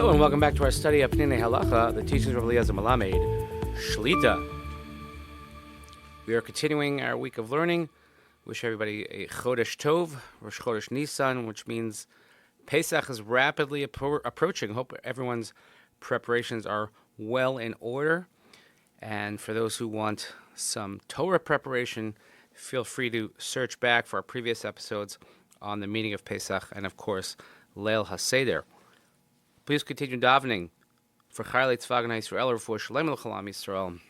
Hello and welcome back to our study of Peninei Halacha, the teachings of Eliezer Melamed, Shlita. We are continuing our week of learning. Wish everybody a Chodesh Tov, Rosh Chodesh Nisan, which means Pesach is rapidly approaching. Hope everyone's preparations are well in order. And for those who want some Torah preparation, feel free to search back for our previous episodes on the meaning of Pesach and, of course, Leil HaSeder. Please continue davening for Chayalei Tzva Agana Yisrael, Refuah Shalem L'Chalam Yisrael,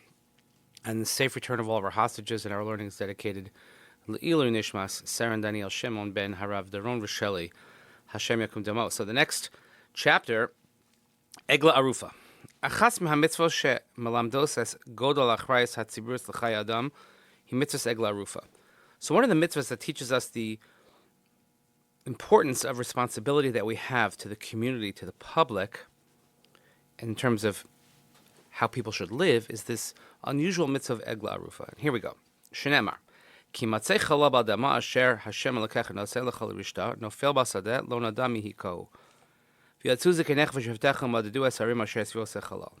and the safe return of all of our hostages. And our learning is dedicated Le'ilu Nishmas, Saren Daniel Shimon ben Harav Daron Risheli, Hashem Yakum Damo. So the next chapter, Eglah Arufa. Achas mitzvah she melamdos es godol achrayis hatziburus l'chay adam, hi mitzvah Eglah Arufa. So one of the mitzvahs that teaches us the importance of responsibility that we have to the community, to the public, in terms of how people should live, is this unusual mitzvah of Eglah Arufa. And here we go. Shenemar. Ki matzei chala b'adama asher Hashem elokech nosei lecha l'rishta, nofel b'sadeh lo nada mihiko. V'yatzu zekenech v'shevtecha madadu es harim asher esvio sechalal.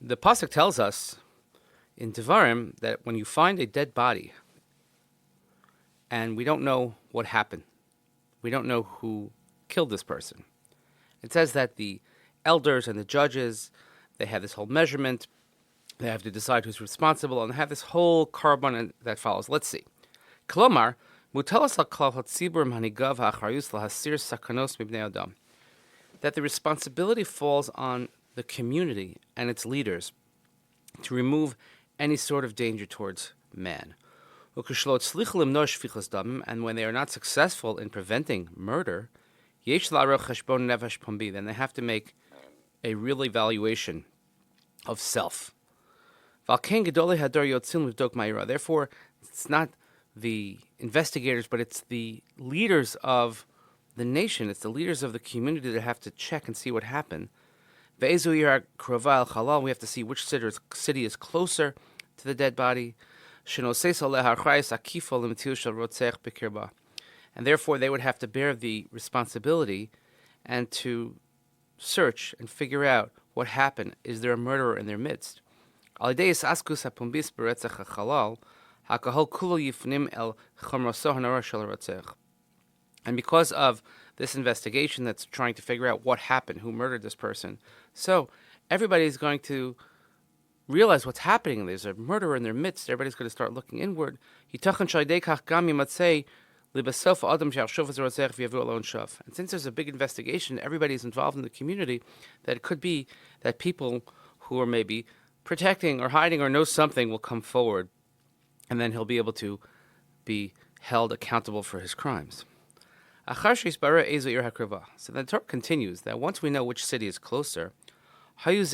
The pasuk tells us in Devarim that when you find a dead body, and we don't know what happened, we don't know who killed this person, it says that the elders and the judges, they have this whole measurement. They have to decide who's responsible, and they have this whole carbon that follows. Let's see. Klomar, mutalas haklal hatzibur manigav ha'achrayus lahasir sakanos mibnei adam. That the responsibility falls on the community and its leaders to remove any sort of danger towards man. And when they are not successful in preventing murder, then they have to make a real evaluation of self. Therefore, it's not the investigators, but it's the leaders of the nation, it's the leaders of the community that have to check and see what happened. We have to see which city is closer to the dead body. And therefore, they would have to bear the responsibility and to search and figure out what happened. Is there a murderer in their midst? And because of this investigation that's trying to figure out what happened, who murdered this person, so everybody's going to realize what's happening. There's a murderer in their midst. Everybody's going to start looking inward. And since there's a big investigation, everybody's involved in the community, that it could be that people who are maybe protecting or hiding or know something will come forward, and then he'll be able to be held accountable for his crimes. So then the Torah continues that once we know which city is closer, it's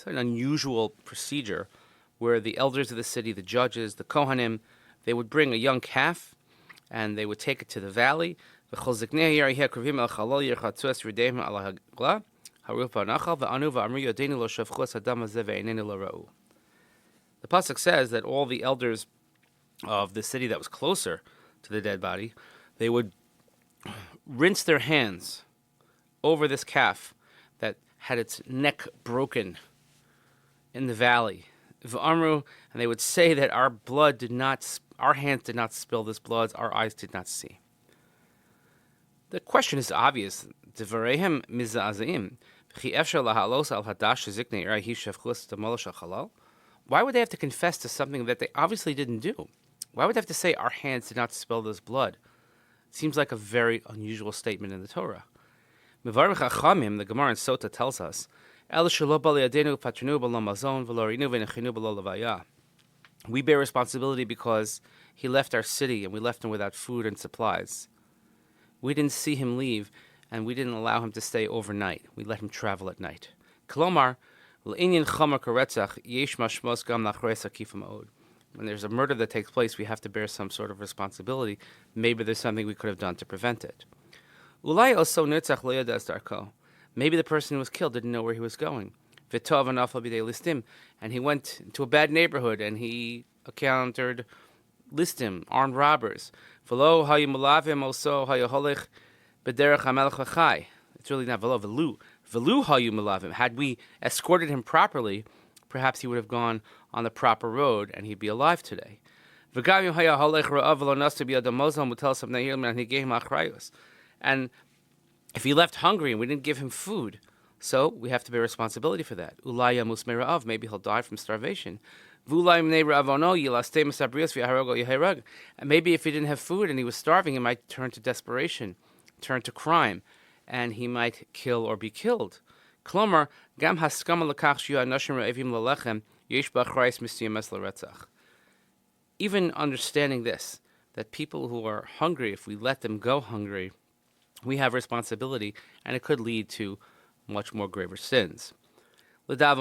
an unusual procedure where the elders of the city, the judges, the Kohanim, they would bring a young calf and they would take it to the valley. The pasuk says that all the elders of the city that was closer to the dead body, they would rinse their hands over this calf that had its neck broken in the valley. And they would say that our hands did not spill this blood, our eyes did not see. The question is obvious. Why would they have to confess to something that they obviously didn't do? Why would they have to say our hands did not spill this blood? Seems like a very unusual statement in the Torah. The Gemara in Sota tells us, we bear responsibility because he left our city and we left him without food and supplies. We didn't see him leave, and we didn't allow him to stay overnight. We let him travel at night. When there's a murder that takes place, we have to bear some sort of responsibility. Maybe there's something we could have done to prevent it. Maybe the person who was killed didn't know where he was going. And he went to a bad neighborhood and he encountered listim, armed robbers. V'lo hayu malavim also hayu holich b'derech hamelech v'chai. It's really not v'lo, v'lu. V'lu hayu malavim. Had we escorted him properly, perhaps he would have gone on the proper road and he'd be alive today. And if he left hungry and we didn't give him food, so we have to bear responsibility for that. Maybe he'll die from starvation. And maybe if he didn't have food and he was starving, he might turn to desperation, turn to crime, and he might kill or be killed. Even understanding this, that people who are hungry, if we let them go hungry, we have responsibility, and it could lead to much more graver sins. He says,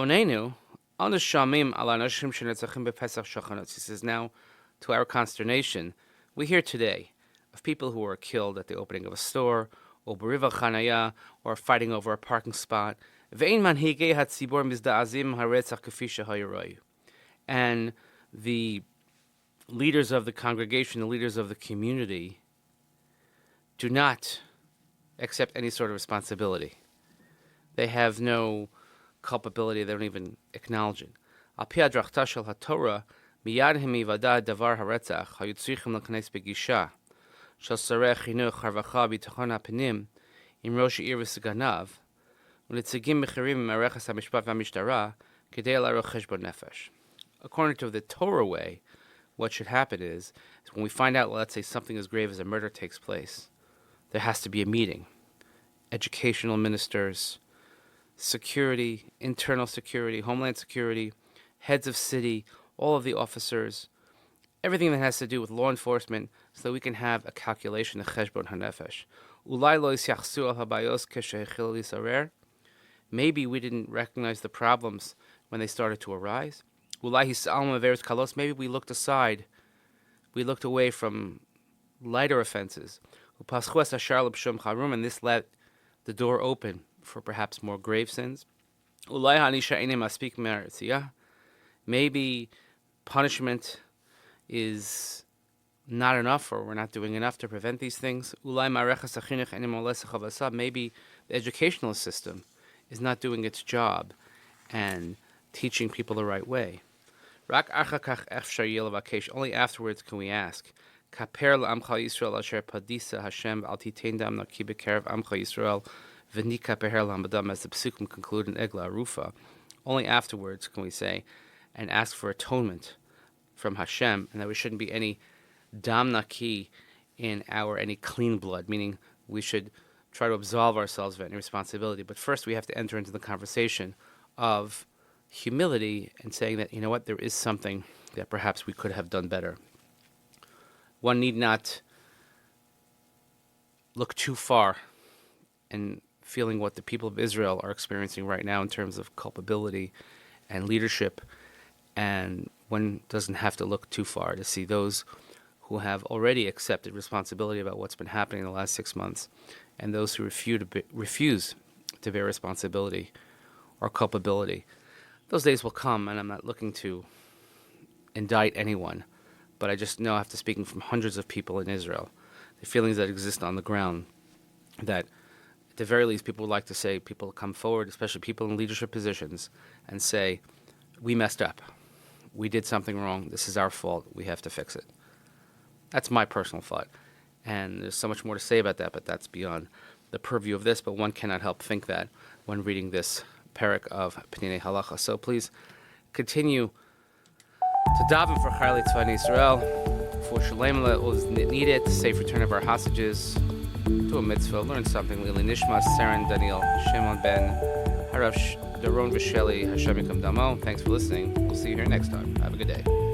now, to our consternation, we hear today of people who are killed at the opening of a store, or fighting over a parking spot. And the leaders of the congregation, the leaders of the community, do not accept any sort of responsibility. They have no culpability. They don't even acknowledge it. Al pi hadrachta shel haTorah, miyad himivada davar haretzach hayutzrichim l'kanes begisha shel sarei chinuch harvacha bitachon hapenim im rosh ha'ir v'seganav u'nitzigim mechirim me'arechas hamishpat v'hamishtarah kedei la'aroch cheshbon nefesh. According to the Torah way, what should happen is when we find out, let's say, something as grave as a murder takes place, there has to be a meeting. Educational ministers, security, internal security, homeland security, heads of city, all of the officers, everything that has to do with law enforcement, so that we can have a calculation of cheshbon hanefesh. Maybe we didn't recognize the problems when they started to arise. Maybe we looked aside. We looked away from lighter offenses. And this let the door open for perhaps more grave sins. Maybe punishment is not enough, or we're not doing enough to prevent these things. Maybe the educational system is not doing its job and teaching people the right way. Only afterwards can we ask. As the Pesukim conclude in Eglah Arufa, only afterwards can we say and ask for atonement from Hashem, and that we shouldn't be any dam naki in our any clean blood, meaning we should try to absolve ourselves of any responsibility. But first we have to enter into the conversation of humility and saying that, you know what, there is something that perhaps we could have done better. One need not look too far in feeling what the people of Israel are experiencing right now in terms of culpability and leadership, and one doesn't have to look too far to see those who have already accepted responsibility about what's been happening in the last 6 months, and those who refuse to bear responsibility or culpability. Those days will come, and I'm not looking to indict anyone, but I just know, after speaking from hundreds of people in Israel, the feelings that exist on the ground, that at the very least people would like to say, people come forward, especially people in leadership positions, and say, we messed up. We did something wrong. This is our fault. We have to fix it. That's my personal thought. And there's so much more to say about that, but that's beyond the purview of this. But one cannot help think that when reading this parak of Peninei Halacha. So please continue to daven for Chayalei Tzvah Yisrael, for Shalem is needed, safe return of our hostages, do a mitzvah, learn something. Lili Nishmat, Saren, Daniel, Shimon Ben, Harav Daron Visheli, Hashem Yikam Damo. Thanks for listening. We'll see you here next time. Have a good day.